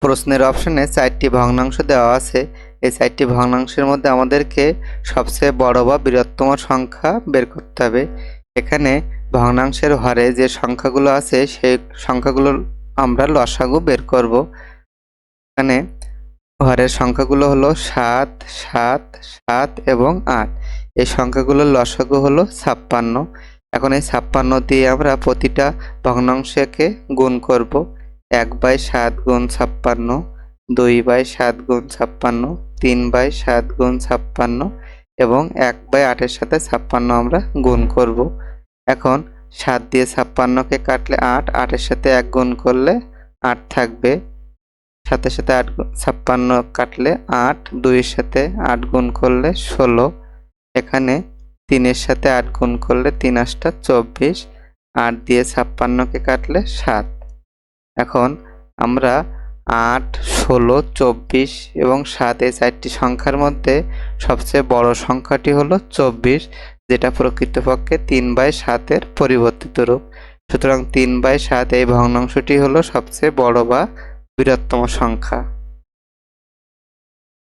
প্রশ্নের অপশনে 4টি ভগ্নাংশ দেওয়া আছে। এই 4টি ভগ্নাংশের মধ্যে আমাদেরকে সবচেয়ে বড় বা বৃহত্তম সংখ্যা বের করতে হবে। এখানে ভগ্নাংশের হরে যে সংখ্যাগুলো আছে সেই সংখ্যাগুলোর আমরা লসাগু বের করব। এখানে হরের সংখ্যাগুলো হলো 7, 7, 7 এবং 8। এই সংখ্যাগুলোর লসাগু হলো 56। এখন এই 56 দিয়ে আমরা প্রতিটা ভগ্নাংশকে গুণ করব। 1/7 গুণ 56, 2/7 গুণ 56, 3/7 গুণ 56 এবং 1/8 সাথে 56 আমরা গুণ করব। এখন 7 দিয়ে 56কে কাটলে 8, 8-এর সাথে 1 গুণ করলে 8 থাকবে। সাথে সাথে 56 কাটলে 8, 2-এর সাথে 8 গুণ করলে 16। এখানে 3-এর সাথে 8 গুণ করলে 3-8 24, 8 দিয়ে 56কে কাটলে 7। এখন আমরা 8, 16, 24 এবং 7 এই 4টি সংখ্যার মধ্যে সবচেয়ে বড় সংখ্যাটি হলো 24, যেটা প্রকৃতপক্ষে 3/7 এর পরিবর্তিত রূপ। সুতরাং 3/7 এই ভগ্নাংশটি হলো সবচেয়ে বড় বা বৃহত্তম সংখ্যা।